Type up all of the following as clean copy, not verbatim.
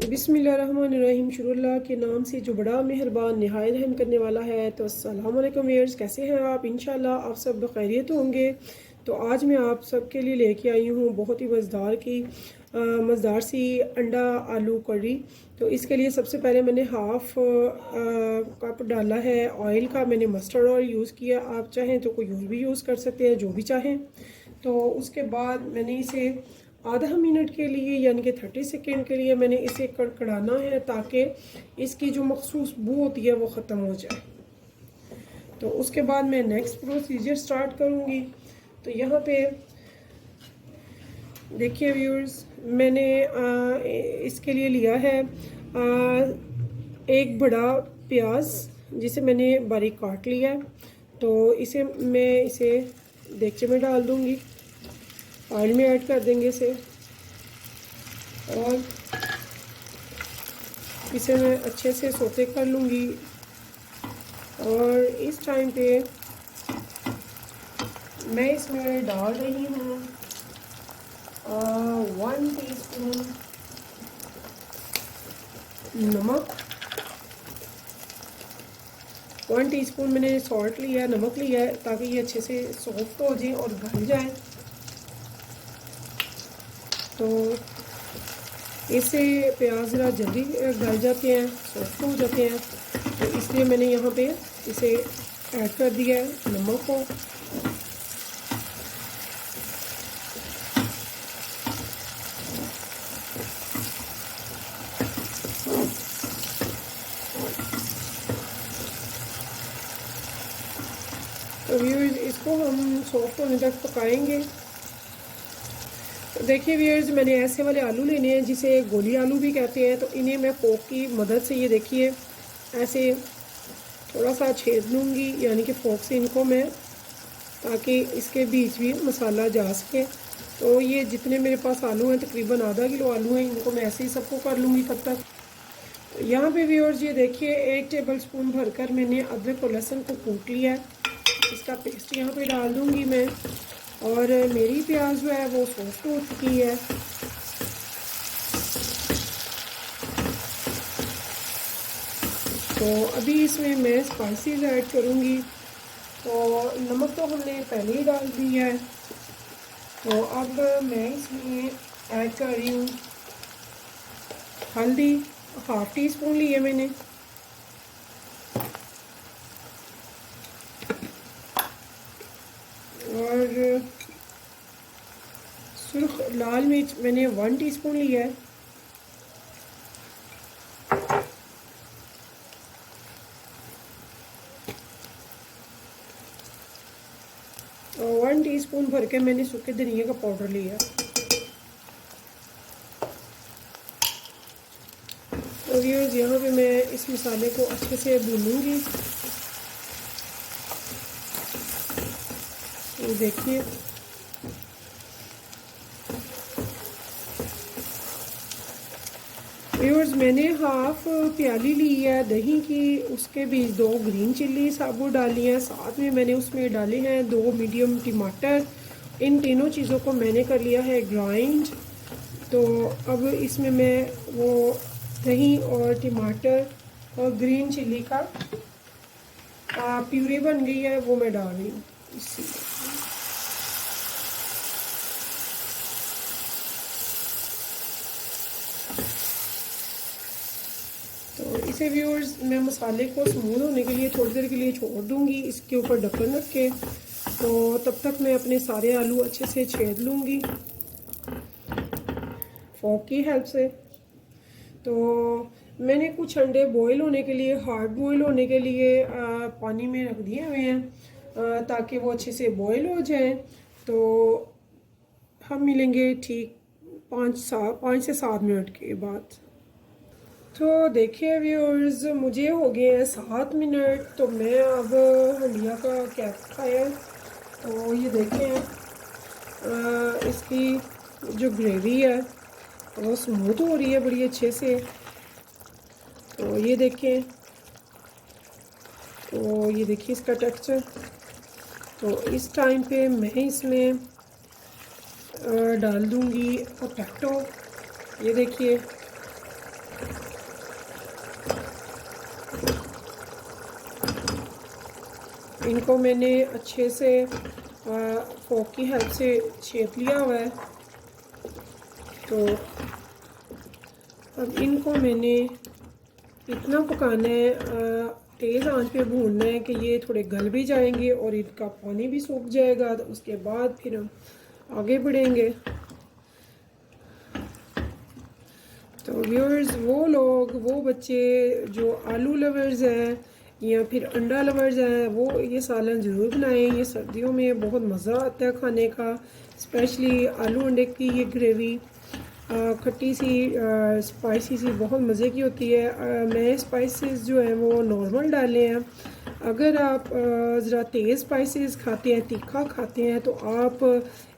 बिस्मिल्लाहिर्रहमानिर्रहीम। शुरुल्लाह के नाम से जो बड़ा मेहरबान निहायत रहम करने वाला है। तो अस्सलाम वालेकुम व्यूअर्स, कैसे हैं आप? इंशाल्लाह आप सब खैरियत होंगे। तो आज मैं आप सब के लिए लेके आई हूँ बहुत ही मज़ेदार सी अंडा आलू करी। तो इसके लिए सबसे पहले मैंने हाफ़ कप डाला है ऑयल का। मैंने मस्टर्ड ऑयल यूज़ किया, आप चाहें तो कोई और भी यूज़ कर सकते हैं, जो भी चाहें। तो उसके बाद मैंने इसे आधा मिनट के लिए यानी कि 30 सेकेंड के लिए मैंने इसे कड़कड़ाना है, ताकि इसकी जो मखसूस बू होती है वो ख़त्म हो जाए। तो उसके बाद मैं नेक्स्ट प्रोसीजर स्टार्ट करूँगी। तो यहाँ पे देखिए व्यूअर्स, मैंने इसके लिए लिया है एक बड़ा प्याज, जिसे मैंने बारीक काट लिया है। तो मैं इसे देगचे में डाल दूँगी, ऑयल में ऐड कर देंगे इसे, और इसे मैं अच्छे से सोते कर लूँगी। और इस टाइम पे मैं इसमें डाल रही हूँ 1 टीस्पून नमक, 1 टीस्पून मैंने सॉल्ट लिया है, नमक लिया है, ताकि ये अच्छे से सॉफ्ट हो जाए और गल जाए। तो इससे प्याज ज़रा जल्दी गल जाते हैं, सॉफ्ट हो जाते हैं। तो इसलिए मैंने यहाँ पे इसे ऐड कर दिया है नमक को। तो व्यूअर्स, इसको हम सॉफ्ट होने तक पकाएंगे। देखिए व्यूअर्स, मैंने ऐसे वाले आलू लेने हैं जिसे गोली आलू भी कहते हैं। तो इन्हें मैं फोक की मदद से, ये देखिए, ऐसे थोड़ा सा छेद लूँगी, यानी कि फोक से इनको मैं, ताकि इसके बीच भी मसाला जा सके। तो ये जितने मेरे पास आलू हैं, तकरीबन आधा किलो आलू हैं, इनको मैं ऐसे ही सबको कर लूँगी तब तक। तो यहाँ पे व्यूअर्स ये देखिए, 1 टेबल स्पून भरकर मैंने अदरक और लहसुन को कूट लिया है। इसका पेस्ट यहाँ पे डाल दूँगी मैं। और मेरी प्याज जो है वो सॉफ्ट हो चुकी है। तो अभी इसमें मैं स्पाइसेस ऐड करूँगी। तो नमक तो हमने पहले ही डाल दिया है। तो अब मैं इसमें ऐड कर रही हूँ हल्दी, 1/2 टीस्पून ली है मैंने। और सुर्ख लाल मिर्च मैंने 1 टीस्पून लिया है। और 1 टीस्पून भर के मैंने सूखे धनिया का पाउडर लिया। तो व्यूअर्स, यहाँ पे मैं इस मसाले को अच्छे से भूनूंगी। ये देखिए, व्यूअर्स, मैंने हाफ प्याली ली है दही की, उसके बीच 2 ग्रीन चिल्ली साबुत डाली हैं। साथ में मैंने उसमें डाले हैं 2 मीडियम टमाटर। इन तीनों चीज़ों को मैंने कर लिया है ग्राइंड। तो अब इसमें मैं वो दही और टमाटर और ग्रीन चिल्ली का प्यूरी बन गई है, वो मैं डाल रही हूँ इसी। तो इसे व्यूअर्स, मैं मसाले को स्मूथ होने के लिए थोड़ी देर के लिए छोड़ दूँगी इसके ऊपर ढक्कन रख के। तो तब तक मैं अपने सारे आलू अच्छे से छेद लूँगी फोक की हेल्प से। तो मैंने कुछ अंडे बॉईल होने के लिए, हार्ड बॉईल होने के लिए पानी में रख दिए हुए हैं, ताकि वो अच्छे से बॉईल हो जाए। तो हम मिलेंगे ठीक 5 से 7 मिनट के बाद। तो देखिए व्यूअर्स, मुझे हो गए हैं 7 मिनट। तो मैं अब हंडिया का कैप उठाया। तो ये देखें, इसकी जो ग्रेवी है वो स्मूथ हो रही है बड़ी अच्छे से। तो ये देखें, तो ये देखिए इसका टेक्सचर। तो इस टाइम पे मैं इसमें डाल दूंगी पोटैटो। ये देखिए, इनको मैंने अच्छे से फोक की हेल्प से शेप लिया हुआ है। तो अब इनको मैंने इतना पकाना है, तेज़ आंच पे भूनना है कि ये थोड़े गल भी जाएंगे और इनका पानी भी सूख जाएगा। तो उसके बाद फिर हम आगे बढ़ेंगे। तो व्यूअर्स, वो लोग, वो बच्चे जो आलू लवर्स हैं या फिर अंडा लवर्स हैं, वो ये सालन ज़रूर बनाएं। ये सर्दियों में बहुत मज़ा आता है खाने का, स्पेशली आलू अंडे की ये ग्रेवी खट्टी सी स्पाइसी सी बहुत मज़े की होती है। मैं स्पाइसेस जो हैं वो नॉर्मल डाले हैं। अगर आप ज़रा तेज़ स्पाइसेस खाते हैं, तीखा खाते हैं, तो आप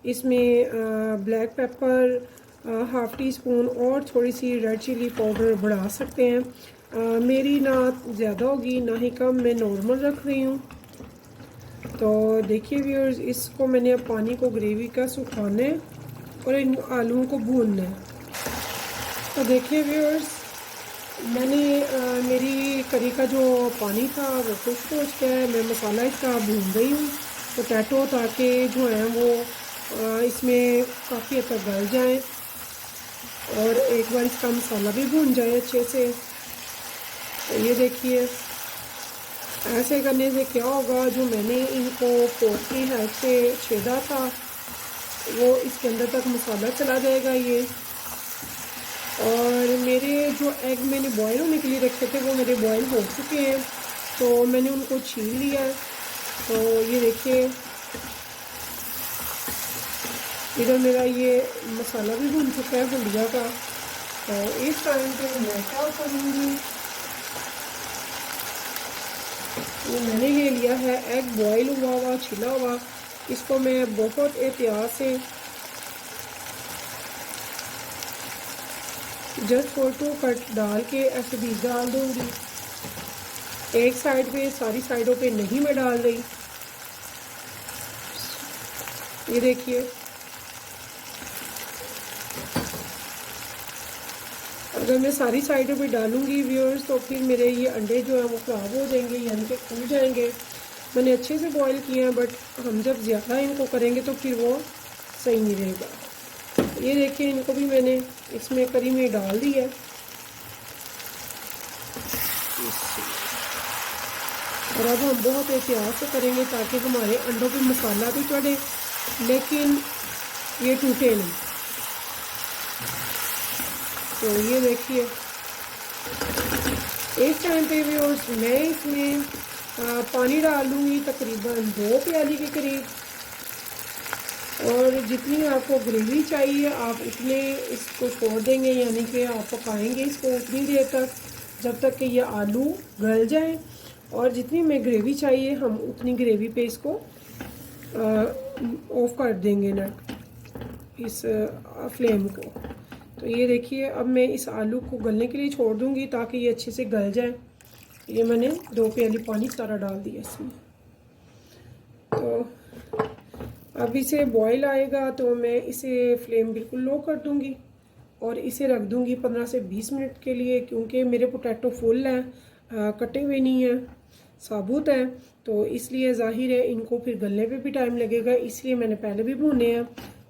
इसमें black pepper half tea spoon और थोड़ी सी रेड चिली पाउडर बढ़ा सकते हैं। मेरी ना ज़्यादा होगी ना ही कम, मैं नॉर्मल रख रही हूँ। तो देखिए व्यूअर्स, इसको मैंने अब पानी को ग्रेवी का सुखाना है और इन आलूओं को भूनना है। तो देखिए व्यूअर्स, मैंने मेरी करी का जो पानी था वो खुश्क हो चुका है। मैं मसाला इसका भून रही हूँ पोटैटो, ताकि जो है वो इसमें काफ़ी हद तक गल जाए और एक बार इसका मसाला भी भून जाए अच्छे से। तो ये देखिए, ऐसे करने से क्या होगा, जो मैंने इनको फोर्क की हेल्प से छेदा था वो इसके अंदर तक मसाला चला जाएगा ये। और मेरे जो एग मैंने बॉयल होने के लिए रखे थे वो मेरे बॉयल हो चुके हैं, तो मैंने उनको छील लिया। तो ये देखिए, इधर मेरा ये मसाला भी भुन चुका है बुंदिया का। तो इस टाइम पे मैं क्या करूँगी, तो मैंने ये लिया है एग बॉयल हुआ हुआ छिला हुआ। इसको मैं बहुत एहतियात से जस्ट फॉर टू कट डाल के ऐसे बीज डाल दूँगी। एक साइड पे, सारी साइडों पे नहीं मैं डाल रही। ये देखिए, अगर मैं सारी साइडों पे डालूंगी व्यूअर्स तो फिर मेरे ये अंडे जो हैं वो ख़राब हो जाएंगे, यानी कि फूल जाएंगे। मैंने अच्छे से बॉईल किए हैं, बट हम जब ज़्यादा इनको करेंगे तो फिर वो सही नहीं रहेगा। ये देखिए, इनको भी मैंने इसमें करी में डाल दिया। और अब हम बहुत एहतियात से करेंगे ताकि हमारे अंडों पे मसाला भी चढ़े लेकिन ये टूटे नहीं। तो ये देखिए, इस टाइम पे भी और मैं इसमें पानी डाल दूँगी तकरीबन 2 प्याली के करीब। और जितनी आपको ग्रेवी चाहिए आप उतने इसको छोड़ देंगे, यानी कि आप पकाएंगे इसको उतनी देर तक जब तक कि ये आलू गल जाए। और जितनी में ग्रेवी चाहिए हम उतनी ग्रेवी पे इसको ऑफ कर देंगे ना इस फ्लेम को। तो ये देखिए, अब मैं इस आलू को गलने के लिए छोड़ दूँगी ताकि ये अच्छे से गल जाए। ये मैंने 2 प्याली पानी सारा डाल दिया इसमें। तो अब इसे बॉईल आएगा तो मैं इसे फ्लेम बिल्कुल लो कर दूँगी और इसे रख दूँगी 15 से 20 मिनट के लिए, क्योंकि मेरे पोटैटो फुल हैं, कटे हुए नहीं हैं, साबुत हैं। तो इसलिए ज़ाहिर है इनको फिर गलने पे भी टाइम लगेगा, इसलिए मैंने पहले भी भुने हैं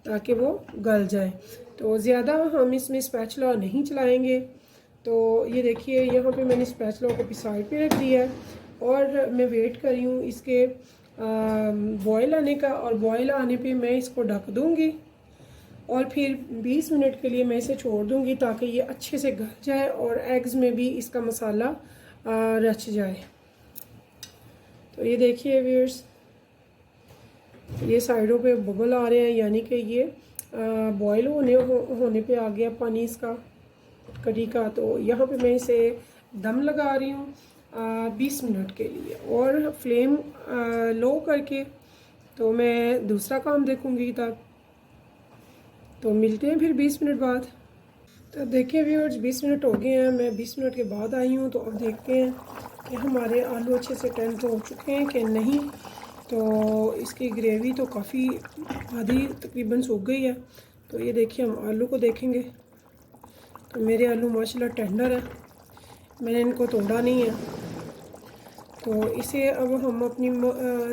ताकि वो गल जाए। तो ज़्यादा हम इसमें स्पैचुला नहीं चलाएँगे। तो ये देखिए, यहाँ पे मैंने स्पैचुला को साइड पे रख दिया है और मैं वेट कर रही हूँ इसके बॉयल आने का। और बॉयल आने पे मैं इसको ढक दूँगी और फिर 20 मिनट के लिए मैं इसे छोड़ दूँगी ताकि ये अच्छे से गल जाए और एग्स में भी इसका मसाला रच जाए। तो ये देखिए व्यूअर्स, ये साइडों पे बबल आ रहे हैं, यानी कि ये बॉयल होने पे आ गया पानी इसका कड़ी का। तो यहाँ पे मैं इसे दम लगा रही हूँ 20 मिनट के लिए और फ्लेम लो करके। तो मैं दूसरा काम देखूँगी तब। तो मिलते हैं फिर 20 मिनट बाद। तो देखिए व्यूअर्स 20 मिनट हो गए हैं, मैं 20 मिनट के बाद आई हूँ। तो अब देखते हैं कि हमारे आलू अच्छे से टेंड हो चुके हैं कि नहीं। तो इसकी ग्रेवी तो काफ़ी आधी तकरीबन सूख गई है। तो ये देखिए हम आलू को देखेंगे तो मेरे आलू माशाल्लाह टेंडर है, मैंने इनको तोड़ा नहीं है। तो इसे अब हम अपनी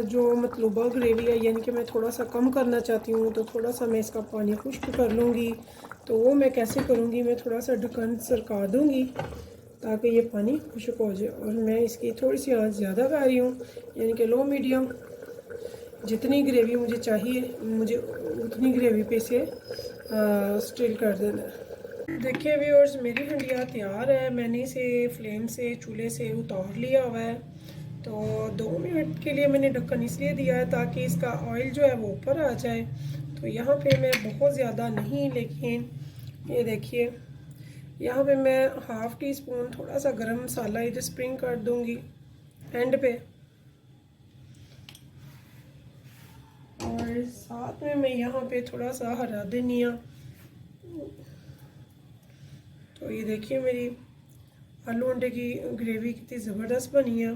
जो मतलूबा ग्रेवी है, यानी कि मैं थोड़ा सा कम करना चाहती हूँ, तो थोड़ा सा मैं इसका पानी खुश्क कर लूँगी। तो वो मैं कैसे करूँगी, मैं थोड़ा सा ढक्कन सरका दूँगी ताकि ये पानी खुश्क हो जाए। और मैं इसकी थोड़ी सी आंच ज़्यादा कर रही हूँ, यानी कि लो मीडियम। जितनी ग्रेवी मुझे चाहिए मुझे उतनी ग्रेवी पे से स्टिल कर देना है। देखिए व्यूअर्स मेरी हंडिया तैयार है, मैंने इसे फ्लेम से चूल्हे से उतार लिया हुआ है। तो 2 मिनट के लिए मैंने ढक्कन इसलिए दिया है ताकि इसका ऑयल जो है वो ऊपर आ जाए। तो यहाँ पे मैं बहुत ज़्यादा नहीं, लेकिन ये देखिए यहाँ पे मैं हाफ़ टी स्पून थोड़ा सा गरम मसाला इधर स्प्रिंग कर दूँगी एंड पे। और साथ में मैं यहाँ पे थोड़ा सा हरा धनिया। तो ये देखिए मेरी आलू अंडे की ग्रेवी कितनी ज़बरदस्त बनी है,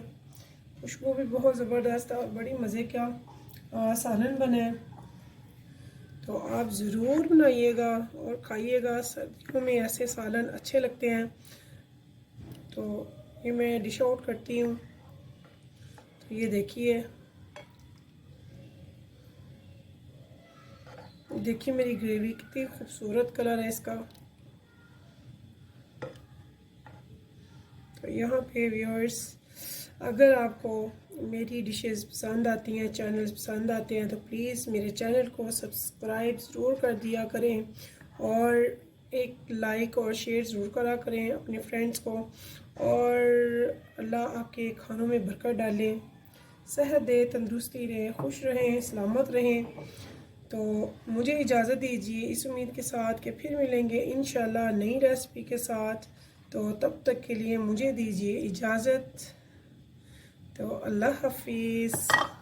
खुशबू भी बहुत ज़बरदस्त है और बड़ी मज़े का सालन बना है। तो आप ज़रूर बनाइएगा और खाइएगा, सर्दियों में ऐसे सालन अच्छे लगते हैं। तो ये मैं डिश आउट करती हूँ। तो ये देखिए देखिए मेरी ग्रेवी कितनी खूबसूरत कलर है इसका। तो यहाँ पे व्यूअर्स अगर आपको मेरी डिशेस पसंद आती हैं, चैनल्स पसंद आते हैं, तो प्लीज़ मेरे चैनल को सब्सक्राइब ज़रूर कर दिया करें और एक लाइक और शेयर ज़रूर करा करें अपने फ्रेंड्स को। और अल्लाह आपके खानों में बरकत डाले, सेहत दे, तंदुरुस्ती रहे, खुश रहें, सलामत रहें। तो मुझे इजाज़त दीजिए इस उम्मीद के साथ कि फिर मिलेंगे इंशाल्लाह नई रेसिपी के साथ। तो तब तक के लिए मुझे दीजिए इजाज़त। तो अल्लाह हाफिज़।